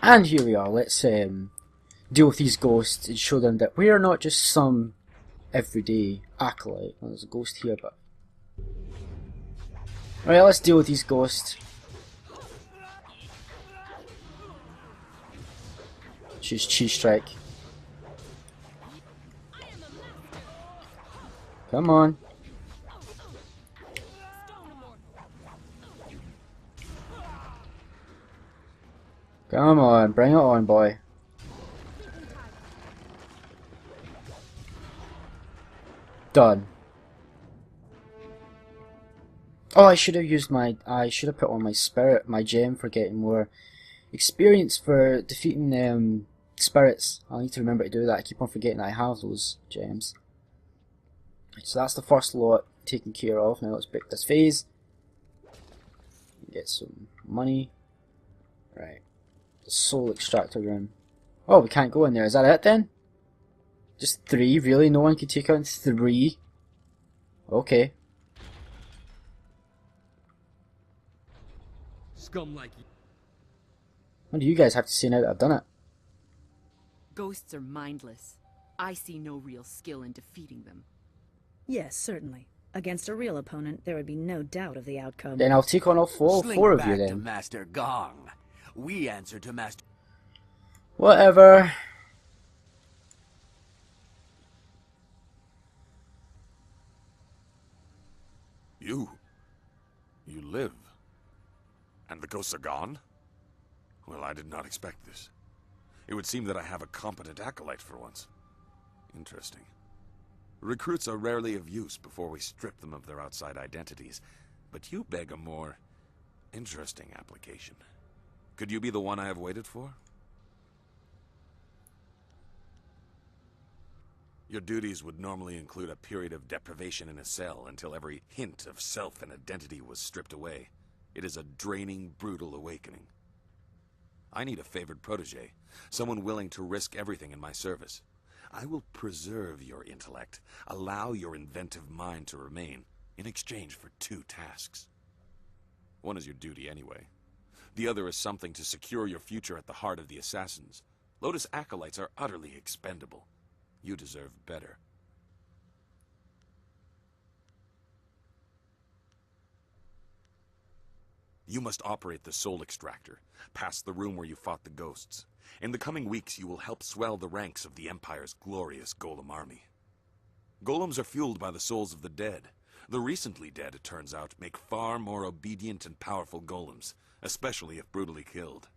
And here we are, let's deal with these ghosts and show them that we are not just some everyday acolyte. Well, there's a ghost here, but... Alright, let's deal with these ghosts. Choose cheese strike. Come on. Come on, bring it on, boy. Done. Oh, I should have used my... I should have put on my spirit, my gem for getting more experience for defeating spirits. I'll need to remember to do that. I keep on forgetting that I have those gems. So that's the first lot taken care of. Now let's pick this phase. Get some money. Right. The soul extractor room. Oh, we can't go in there. Is that it then? Just 3? Really? No one can take out 3? Okay. Scum like you. What do you guys have to say now that I've done it? Ghosts are mindless. I see no real skill in defeating them. Yes, certainly. Against a real opponent, there would be no doubt of the outcome. Then I'll take on all four of you To then. Master Gong. We answer to Master... Whatever. You live. And the ghosts are gone? Well, I did not expect this. It would seem that I have a competent acolyte for once. Interesting. Recruits are rarely of use before we strip them of their outside identities, but you beg a more interesting application. Could you be the one I have waited for? Your duties would normally include a period of deprivation in a cell until every hint of self and identity was stripped away. It is a draining, brutal awakening. I need a favored protege, someone willing to risk everything in my service. I will preserve your intellect, allow your inventive mind to remain, in exchange for 2 tasks. One is your duty anyway. The other is something to secure your future at the heart of the Assassins. Lotus acolytes are utterly expendable. You deserve better. You must operate the soul extractor, past the room where you fought the ghosts. In the coming weeks, you will help swell the ranks of the Empire's glorious golem army. Golems are fueled by the souls of the dead. The recently dead, it turns out, make far more obedient and powerful golems, especially if brutally killed.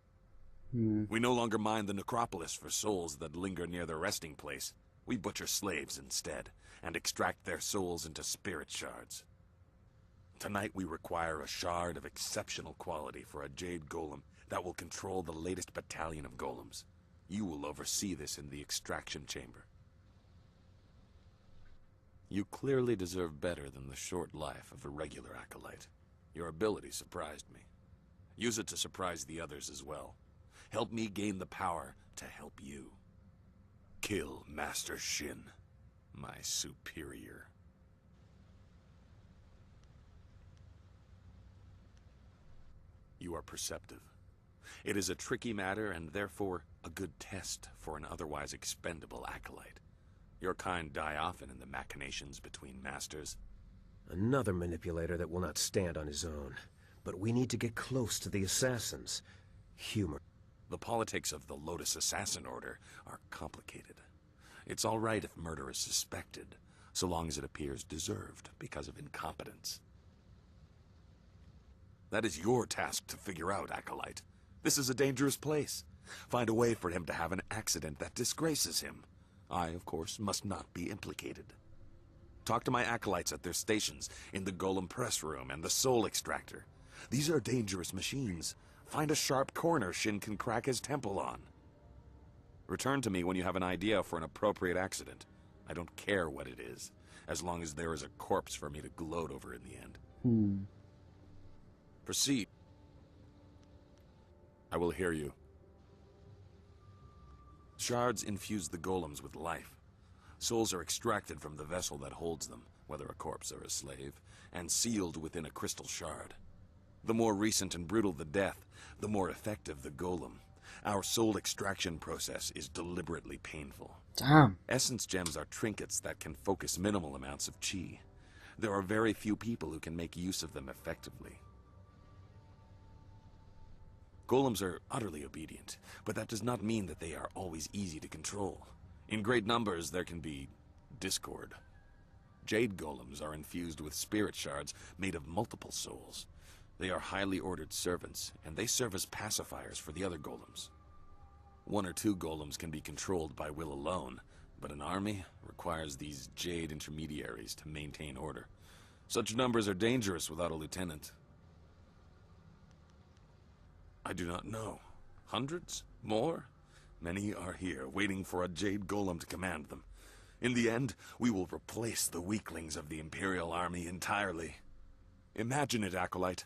We no longer mine the necropolis for souls that linger near their resting place. We butcher slaves instead, and extract their souls into spirit shards. Tonight we require a shard of exceptional quality for a Jade Golem that will control the latest battalion of golems. You will oversee this in the extraction chamber. You clearly deserve better than the short life of a regular acolyte. Your ability surprised me. Use it to surprise the others as well. Help me gain the power to help you. Kill Master Shin, my superior. You are perceptive. It is a tricky matter and therefore a good test for an otherwise expendable acolyte. Your kind die often in the machinations between masters. Another manipulator that will not stand on his own. But we need to get close to the assassins. Humor. The politics of the Lotus Assassin Order are complicated. It's all right if murder is suspected, so long as it appears deserved because of incompetence. That is your task to figure out, Acolyte. This is a dangerous place. Find a way for him to have an accident that disgraces him. I, of course, must not be implicated. Talk to my acolytes at their stations, in the Golem Press Room and the Soul Extractor. These are dangerous machines. Find a sharp corner Shin can crack his temple on. Return to me when you have an idea for an appropriate accident. I don't care what it is, as long as there is a corpse for me to gloat over in the end. Proceed. I will hear you. Shards infuse the golems with life. Souls are extracted from the vessel that holds them, whether a corpse or a slave, and sealed within a crystal shard. The more recent and brutal the death, the more effective the golem. Our soul extraction process is deliberately painful. Damn. Essence gems are trinkets that can focus minimal amounts of chi. There are very few people who can make use of them effectively. Golems are utterly obedient, but that does not mean that they are always easy to control. In great numbers, there can be discord. Jade golems are infused with spirit shards made of multiple souls. They are highly ordered servants, and they serve as pacifiers for the other golems. 1 or 2 golems can be controlled by will alone, but an army requires these Jade intermediaries to maintain order. Such numbers are dangerous without a lieutenant. I do not know. Hundreds? More? Many are here, waiting for a Jade golem to command them. In the end, we will replace the weaklings of the Imperial Army entirely. Imagine it, Acolyte.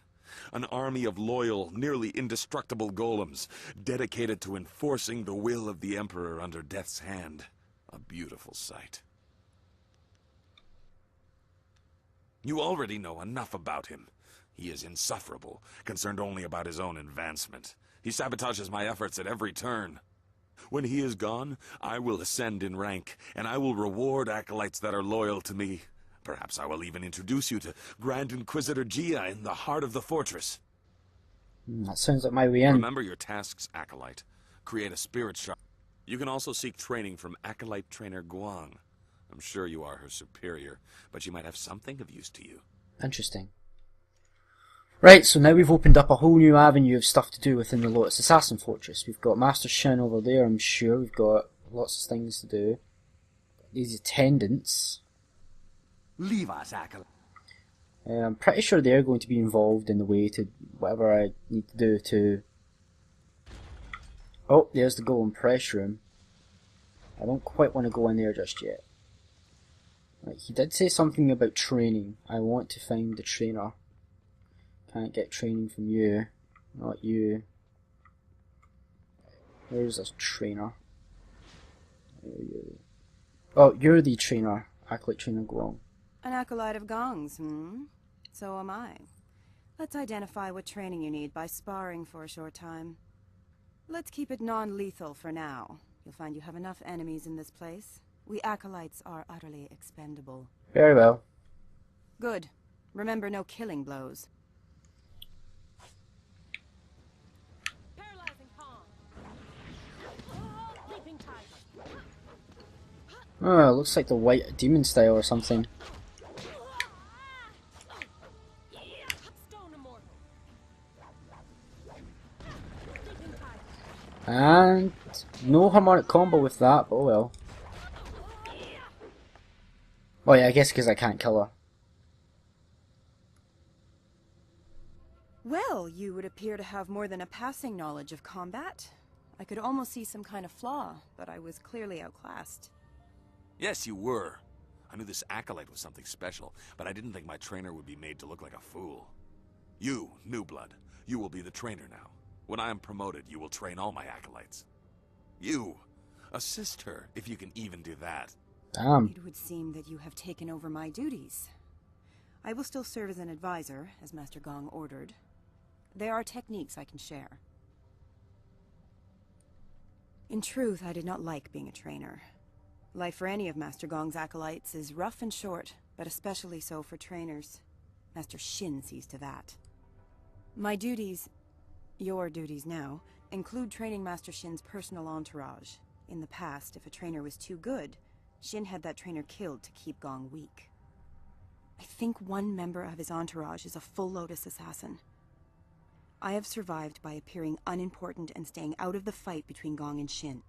An army of loyal, nearly indestructible golems, dedicated to enforcing the will of the Emperor under death's hand. A beautiful sight. You already know enough about him. He is insufferable, concerned only about his own advancement. He sabotages my efforts at every turn. When he is gone, I will ascend in rank, and I will reward acolytes that are loyal to me. Perhaps I will even introduce you to Grand Inquisitor Gia in the heart of the fortress. That sounds like my way in. Remember your tasks, Acolyte. Create a spirit shard. You can also seek training from Acolyte Trainer Guang. I'm sure you are her superior, but she might have something of use to you. Interesting. Right, so now we've opened up a whole new avenue of stuff to do within the Lotus Assassin Fortress. We've got Master Shin over there, I'm sure. We've got lots of things to do. These attendants. Leave us, Acolyte. I'm pretty sure they're going to be involved in the way to whatever I need to do to... Oh, there's the golem press room. I don't quite want to go in there just yet. Right, he did say something about training. I want to find the trainer. Can't get training from you. Not you. Where's this trainer? Oh, you're the trainer. Acolyte Trainer Guang. An acolyte of Gong's, hmm? So am I. Let's identify what training you need by sparring for a short time. Let's keep it non-lethal for now. You'll find you have enough enemies in this place. We acolytes are utterly expendable. Very well. Good. Remember, no killing blows. Oh, it looks like the white demon style or something. And no harmonic combo with that, but oh well. Oh yeah, I guess because I can't kill her. Well, you would appear to have more than a passing knowledge of combat. I could almost see some kind of flaw, but I was clearly outclassed. Yes, you were. I knew this acolyte was something special, but I didn't think my trainer would be made to look like a fool. You, New Blood, you will be the trainer now. When I am promoted, you will train all my acolytes. You, assist her, if you can even do that. Damn. It would seem that you have taken over my duties. I will still serve as an advisor, as Master Gong ordered. There are techniques I can share. In truth, I did not like being a trainer. Life for any of Master Gong's acolytes is rough and short, but especially so for trainers. Master Shin sees to that. My duties, your duties now, include training Master Shin's personal entourage. In the past, if a trainer was too good, Shin had that trainer killed to keep Gong weak. I think one member of his entourage is a full Lotus assassin. I have survived by appearing unimportant and staying out of the fight between Gong and Shin.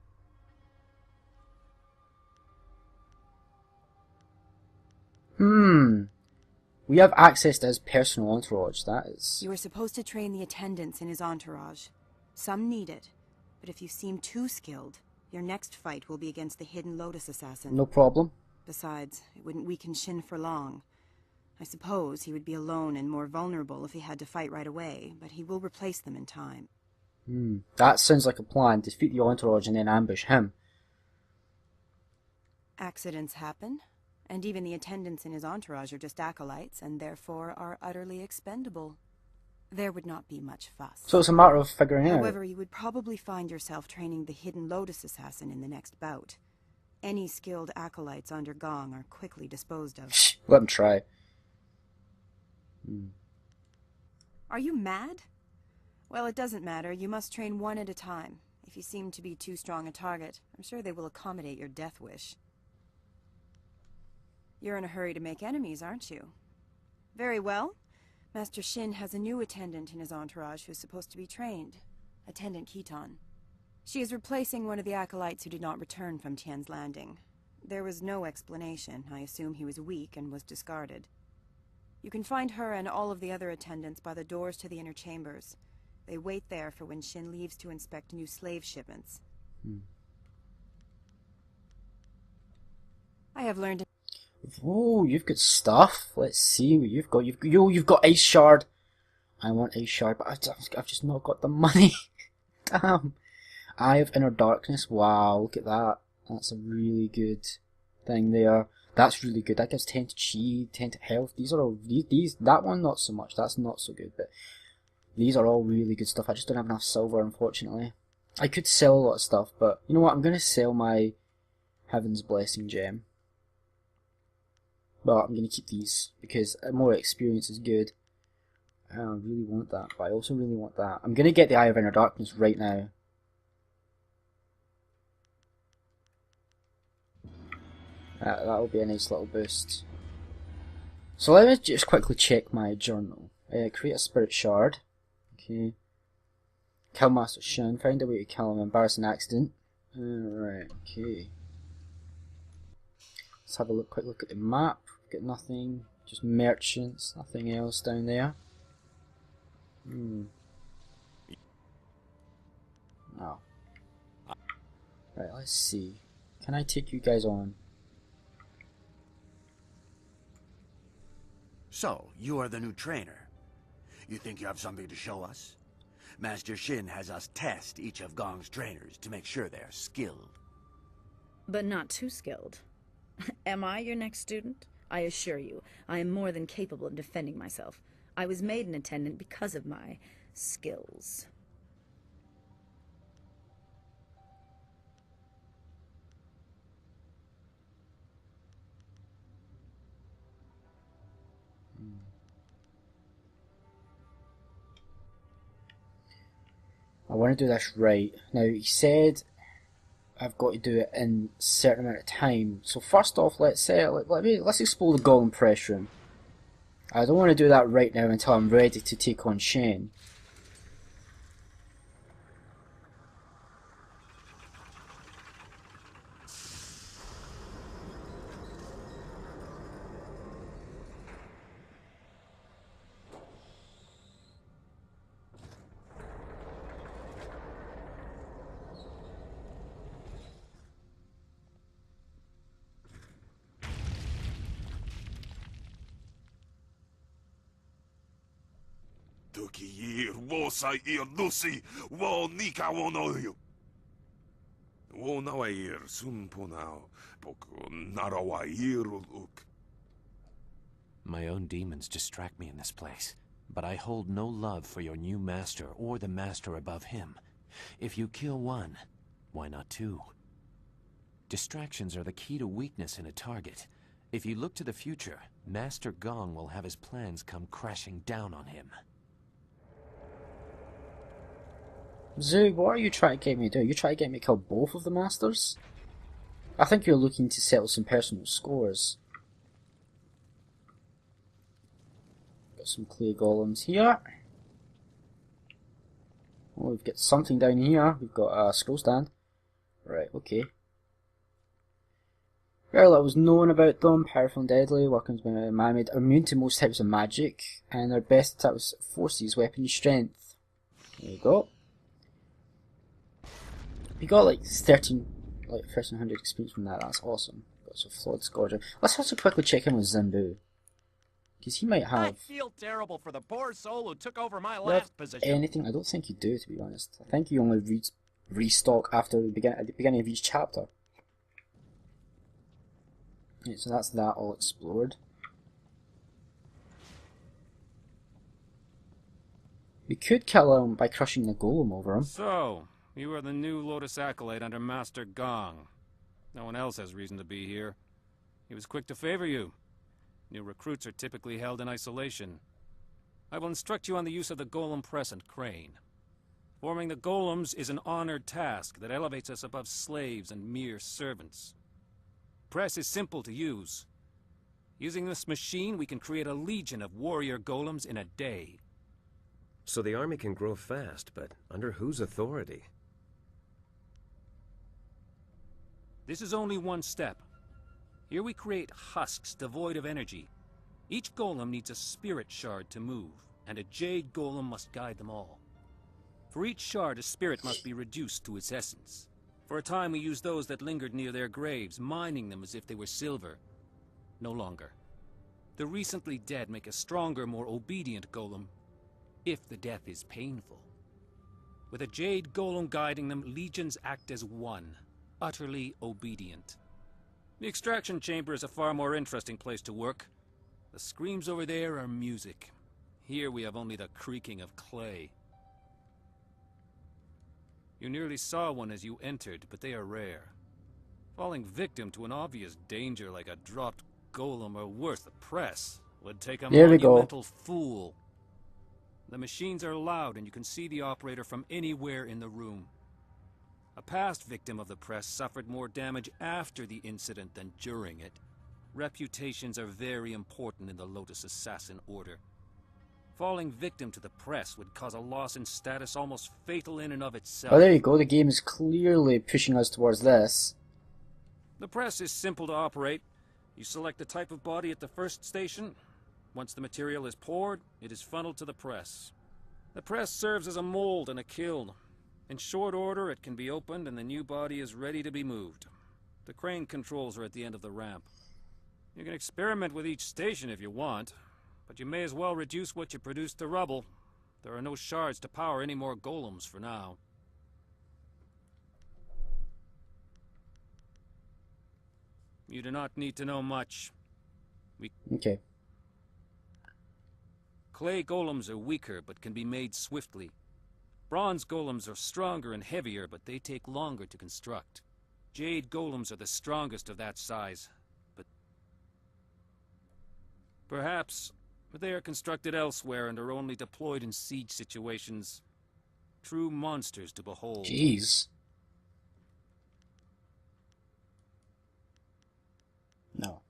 We have access to his personal entourage, that is... You are supposed to train the attendants in his entourage. Some need it, but if you seem too skilled, your next fight will be against the hidden Lotus assassin. No problem. Besides, it wouldn't weaken Shin for long. I suppose he would be alone and more vulnerable if he had to fight right away, but he will replace them in time. That sounds like a plan. Defeat the entourage and then ambush him. Accidents happen, and even the attendants in his entourage are just acolytes, and therefore are utterly expendable. there would not be much fuss. So it's a matter of figuring out. However, you would probably find yourself training the hidden Lotus assassin in the next bout. Any skilled acolytes under Gong are quickly disposed of. Let him try. Are you mad? Well, it doesn't matter. You must train one at a time. If you seem to be too strong a target, I'm sure they will accommodate your death wish. You're in a hurry to make enemies, aren't you? Very well. Master Shin has a new attendant in his entourage who's supposed to be trained. Attendant Keaton. She is replacing one of the acolytes who did not return from Tian's Landing. There was no explanation. I assume he was weak and was discarded. You can find her and all of the other attendants by the doors to the inner chambers. They wait there for when Shin leaves to inspect new slave shipments. I have learned... Oh, you've got stuff. Let's see what you've got. You've got Ice Shard. I want Ice Shard, but I've just not got the money. Damn. Eye of Inner Darkness. Wow, look at that. That's a really good thing there. That's really good. That gives 10 to chi, 10 to health. These are all that one not so much. That's not so good, but these are all really good stuff. I just don't have enough silver, unfortunately. I could sell a lot of stuff, but you know what? I'm gonna sell my Heaven's Blessing gem. But I'm gonna keep these because more experience is good. I really want that, but I also really want that. I'm gonna get the Eye of Inner Darkness right now. That'll be a nice little boost. So let me just quickly check my journal. Create a spirit shard. Okay. Kill Master Shin. Find a way to kill him. Embarrassing accident. Right. Okay. Let's have a quick look at the map. Got nothing. Just merchants. Nothing else down there. Oh. Right. Let's see. Can I take you guys on? So, you are the new trainer. You think you have something to show us? Master Shin has us test each of Gong's trainers to make sure they're skilled. But not too skilled. Am I your next student? I assure you, I am more than capable of defending myself. I was made an attendant because of my skills. I want to do this right. Now, he said I've got to do it in a certain amount of time. So first off, let's explore the Golem Press Room. I don't want to do that right now until I'm ready to take on Shane. Tukiyir wosair lusi wo nika wonoyu. Wonawair sunpunao poku narawair uk. My own demons distract me in this place, but I hold no love for your new master or the master above him. If you kill one, why not two? Distractions are the key to weakness in a target. If you look to the future, Master Gong will have his plans come crashing down on him. Zoo, what are you trying to get me to do? You trying to get me to kill both of the masters? I think you're looking to settle some personal scores. Got some clay golems here. Oh, we've got something down here. We've got a scroll stand. Right, okay. Very little was known about them. Powerful and deadly. Weapons man-made. Immune to most types of magic. And their best attack was forces, weapon strength. There you go. We got like 1300 experience from that. That's awesome. Got some flawed scourger. Let's also quickly check in with Zimbu, because he might have. I feel terrible for the poor soul who took over my last position. Anything? I don't think you do, to be honest. I think you only restock after at the beginning of each chapter. Yeah, so that's that all explored. We could kill him by crushing the golem over him. So, you are the new Lotus Acolyte under Master Gong. No one else has reason to be here. He was quick to favor you. New recruits are typically held in isolation. I will instruct you on the use of the golem press and crane. Forming the golems is an honored task that elevates us above slaves and mere servants. Press is simple to use. Using this machine, we can create a legion of warrior golems in a day. So the army can grow fast, but under whose authority? This is only one step. Here we create husks devoid of energy. Each golem needs a spirit shard to move, and a jade golem must guide them all. For each shard, a spirit must be reduced to its essence. For a time we used those that lingered near their graves, mining them as if they were silver. No longer. The recently dead make a stronger, more obedient golem, if the death is painful. With a jade golem guiding them, legions act as one, utterly obedient. The extraction chamber is a far more interesting place to work. The screams over there are music. Here we have only the creaking of clay. You nearly saw one as you entered, but they are rare. Falling victim to an obvious danger like a dropped golem or worse, the press, would take a monumental fool. The machines are loud and you can see the operator from anywhere in the room. A past victim of the press suffered more damage after the incident than during it. Reputations are very important in the Lotus Assassin Order. Falling victim to the press would cause a loss in status almost fatal in and of itself. Oh, there you go. The game is clearly pushing us towards this. The press is simple to operate. You select the type of body at the first station. Once the material is poured, it is funneled to the press. The press serves as a mold and a kiln. In short order, it can be opened and the new body is ready to be moved. The crane controls are at the end of the ramp. You can experiment with each station if you want, but you may as well reduce what you produce to rubble. There are no shards to power any more golems for now. You do not need to know much. Okay. Clay golems are weaker, but can be made swiftly. Bronze golems are stronger and heavier, but they take longer to construct. Jade golems are the strongest of that size, but perhaps they are constructed elsewhere and are only deployed in siege situations. True monsters to behold. Jeez. No.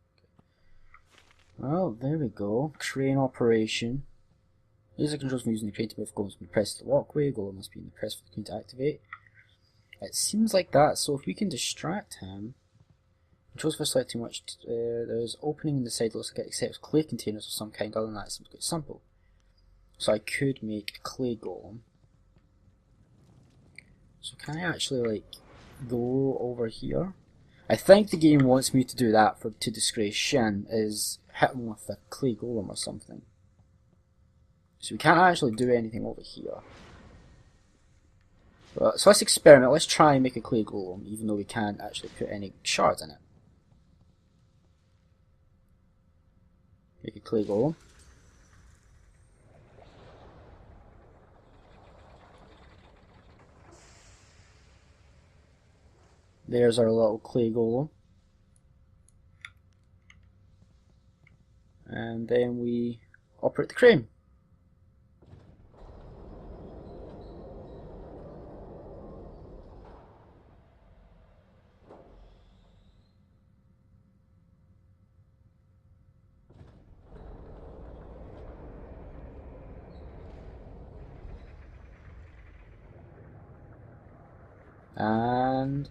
Well, there we go. Crane operation. Laser controls from using the crane to move golems when pressed to the walkway. Golem must be in the press for the crane to activate. It seems like that, so if we can distract him. Controls for selecting which there's opening in the side looks like it accepts clay containers of some kind. Other than that, it seems quite simple. So I could make a clay golem. So can I actually like go over here? I think the game wants me to do that to disgrace Shin, is hit him with a clay golem or something. So we can't actually do anything over here. But, so let's experiment, let's try and make a clay golem, even though we can't actually put any shards in it. Make a clay golem. There's our little clay golem. And then we operate the crane. And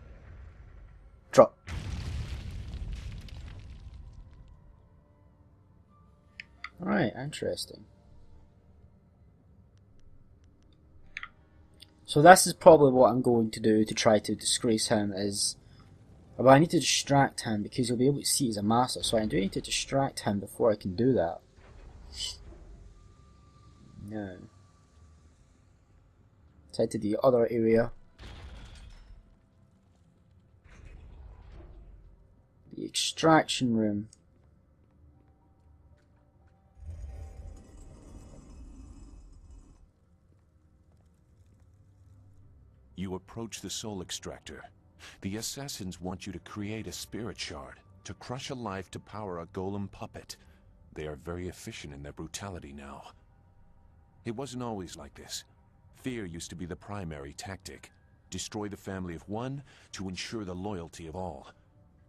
drop. Alright, interesting. So this is probably what I'm going to do to try to disgrace him is... Well, I need to distract him because he'll be able to see he's a master, so I do need to distract him before I can do that. No. Let's head to the other area. The extraction room. You approach the soul extractor. The assassins want you to create a spirit shard, to crush a life to power a golem puppet. They are very efficient in their brutality now. It wasn't always like this. Fear used to be the primary tactic. Destroy the family of one to ensure the loyalty of all.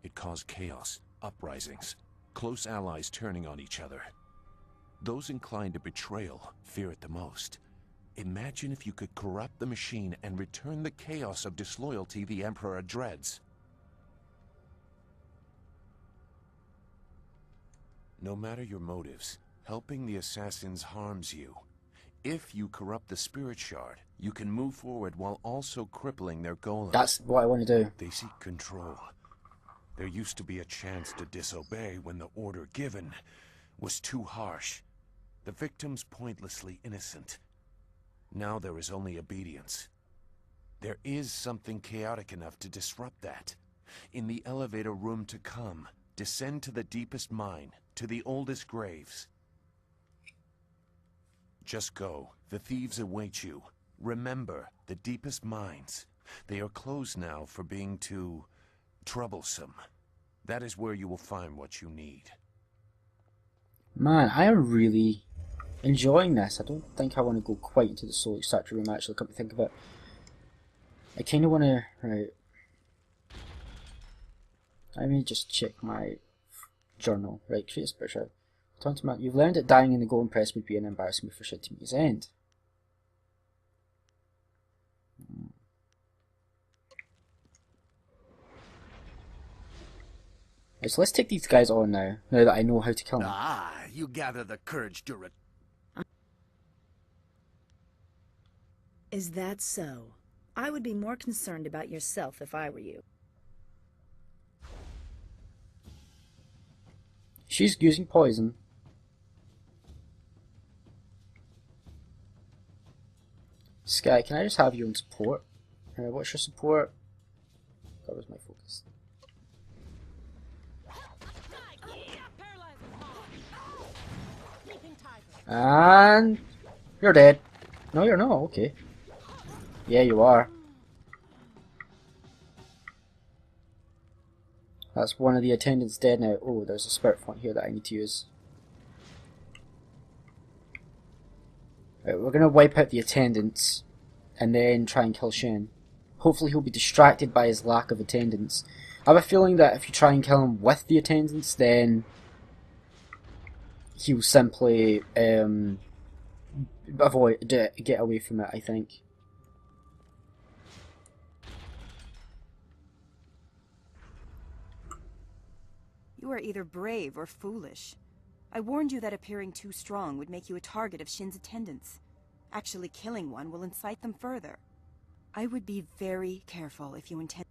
It caused chaos, uprisings, close allies turning on each other. Those inclined to betrayal fear it the most. Imagine if you could corrupt the machine and return the chaos of disloyalty the Emperor dreads. No matter your motives, helping the assassins harms you. If you corrupt the spirit shard, you can move forward while also crippling their golems. That's what I want to do. They seek control. There used to be a chance to disobey when the order given was too harsh. The victims pointlessly innocent. Now there is only obedience. There is something chaotic enough to disrupt that. In the elevator room to come, descend to the deepest mine, to the oldest graves. Just go. The thieves await you. Remember, the deepest mines. They are closed now for being too troublesome. That is where you will find what you need. Man, I am really enjoying this. I don't think I want to go quite into the soul extractor room, actually, come to think of it. I kind of want to... Right. Let me just check my journal. Right, create a spirit shard. You've learned that dying in the golden press would be an embarrassment for shit to meet his end. Right, so let's take these guys on now that I know how to kill them. Ah, you gather the courage to Is that so? I would be more concerned about yourself if I were you. She's using poison. Sky, can I just have you on support? What's your support? That was my focus. And you're dead. No, you're not. Okay. Yeah, you are. That's one of the attendants dead now. Oh, there's a spirit font here that I need to use. Right, we're gonna wipe out the attendants and then try and kill Shen. Hopefully he'll be distracted by his lack of attendants. I have a feeling that if you try and kill him with the attendants, then he'll simply get away from it, I think. You are either brave or foolish. I warned you that appearing too strong would make you a target of Shin's attendants. Actually killing one will incite them further. I would be very careful if you intend...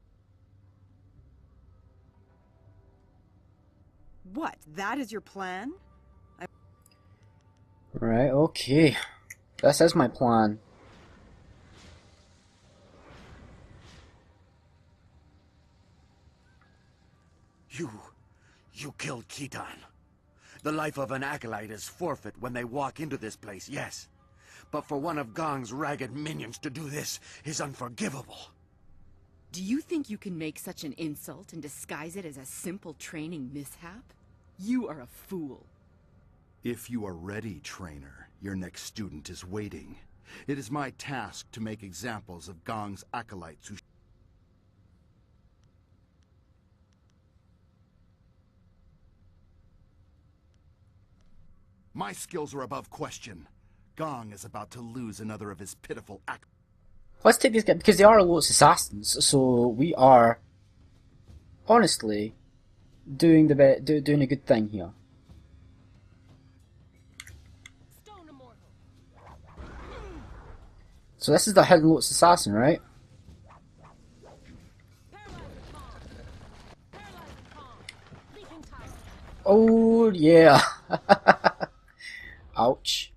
What? That is your plan? Right, okay. This is my plan. You killed Khitan. The life of an acolyte is forfeit when they walk into this place, yes. But for one of Gong's ragged minions to do this is unforgivable. Do you think you can make such an insult and disguise it as a simple training mishap? You are a fool. If you are ready, trainer, your next student is waiting. It is my task to make examples of Gong's acolytes who... My skills are above question. Gong is about to lose another of his pitiful acolytes. Let's take these guys, because they are Lotus assassins, so we are, honestly, doing a good thing here. So this is the hidden Lotus assassin, right? Oh yeah. Ouch.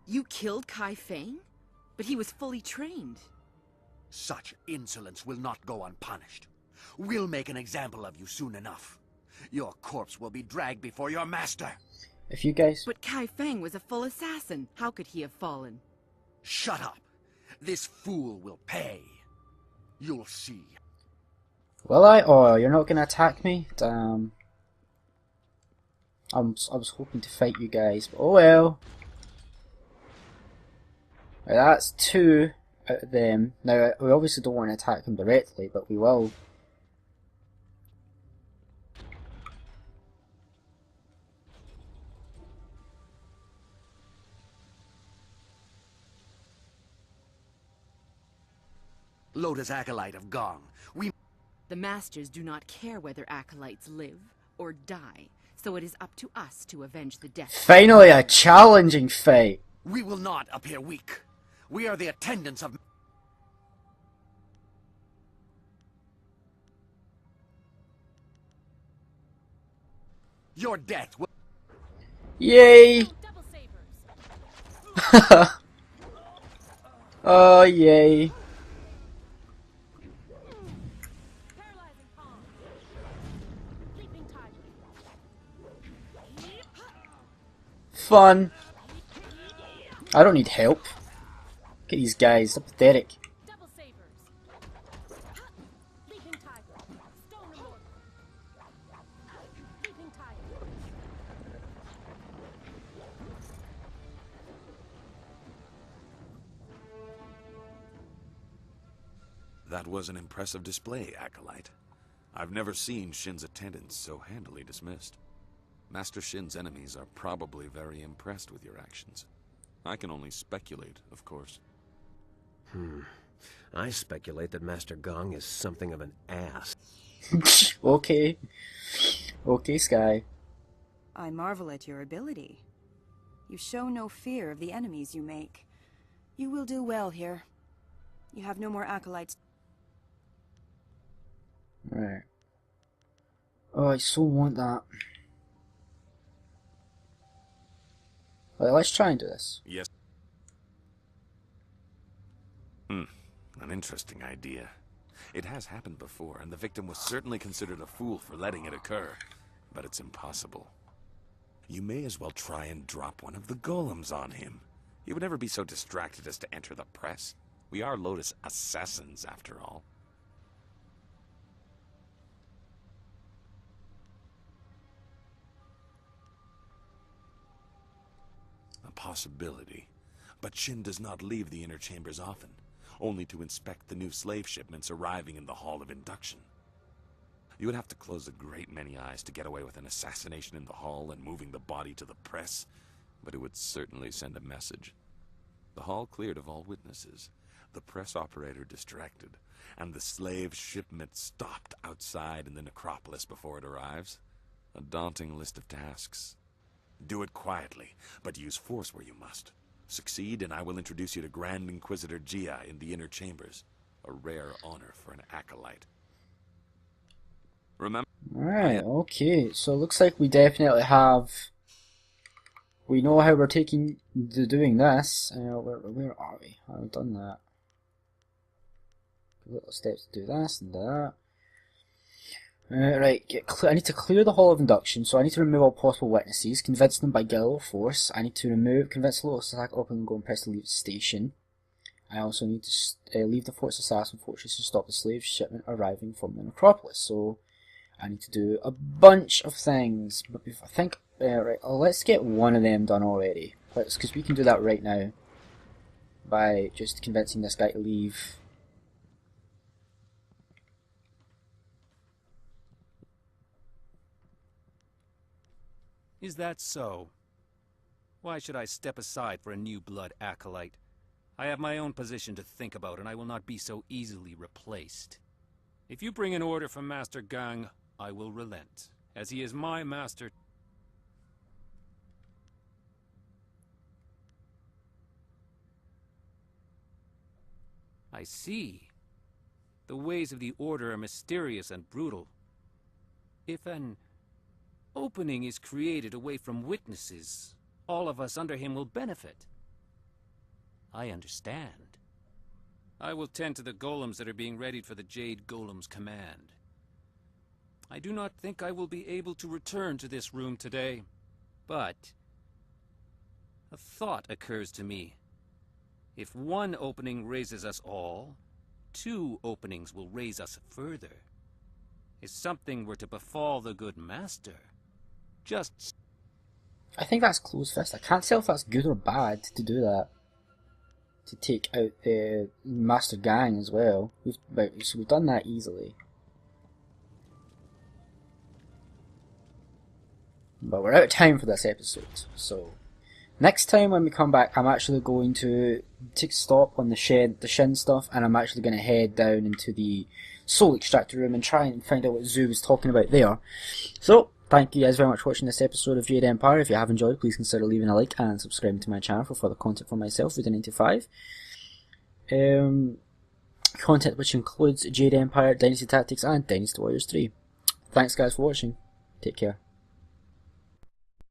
You killed Kai Feng? But he was fully trained. Such insolence will not go unpunished. We'll make an example of you soon enough. Your corpse will be dragged before your master. If you guys... But Kai Feng was a full assassin. How could he have fallen? Shut up. This fool will pay. You'll see. Will I? Oh, you're not gonna attack me? Damn. I was hoping to fight you guys, but oh well. Right, that's 2 out of them. Now, we obviously don't want to attack them directly, but we will. Lotus Acolyte of Gong. The Masters do not care whether acolytes live or die, so it is up to us to avenge the death. Finally, a challenging fight. We will not appear weak. We are the attendants of... Your death will... Yay! Oh, yay. Fun. I don't need help. Look at these guys, they're pathetic. That was an impressive display, Acolyte. I've never seen Shin's attendants so handily dismissed. Master Shin's enemies are probably very impressed with your actions. I can only speculate, of course. I speculate that Master Gong is something of an ass. Okay. Okay, Sky. I marvel at your ability. You show no fear of the enemies you make. You will do well here. You have no more acolytes. Right. Oh, I so want that. Well, let's try and do this. Yes. An interesting idea. It has happened before, and the victim was certainly considered a fool for letting it occur. But it's impossible. You may as well try and drop one of the golems on him. He would never be so distracted as to enter the press. We are Lotus assassins, after all. A possibility. But Shin does not leave the inner chambers often, only to inspect the new slave shipments arriving in the Hall of Induction. You would have to close a great many eyes to get away with an assassination in the hall and moving the body to the press, but it would certainly send a message. The hall cleared of all witnesses, the press operator distracted, and the slave shipment stopped outside in the necropolis before it arrives. A daunting list of tasks. Do it quietly, but use force where you must. Succeed, and I will introduce you to Grand Inquisitor Jia in the inner chambers. A rare honor for an acolyte. Remember? Alright, okay. So it looks like we definitely have... We know how we're doing this. Where are we? I've done that. Little steps to do this and that. Right, I need to clear the Hall of Induction, so I need to remove all possible witnesses, convince them by guile or force. I need to convince the Lotus attack open and go and press the leave station. I also need to leave the Fort's Assassin Fortress to stop the slave shipment arriving from the necropolis. So I need to do a bunch of things, but I think, right, let's get one of them done already, because we can do that right now by just convincing this guy to leave. Is that so? Why should I step aside for a new blood acolyte? I have my own position to think about, and I will not be so easily replaced. If you bring an order from Master Gang, I will relent, as he is my master. I see. The ways of the Order are mysterious and brutal. If an opening is created away from witnesses, all of us under him will benefit. I understand. I will tend to the golems that are being readied for the Jade Golem's command. I do not think I will be able to return to this room today, but A thought occurs to me. If one opening raises us all, 2 openings will raise us further. If something were to befall the good master, just... I think that's closed fist. I can't tell if that's good or bad to do that. To take out the master gang as well. So we've done that easily. But we're out of time for this episode, so next time when we come back, I'm actually going to take stop on the Shin stuff, and I'm actually going to head down into the soul extractor room and try and find out what Zoo was talking about there. So, thank you guys very much for watching this episode of Jade Empire. If you have enjoyed, please consider leaving a like and subscribing to my channel for further content from myself, Rudy95. Content which includes Jade Empire, Dynasty Tactics, and Dynasty Warriors 3. Thanks guys for watching. Take care.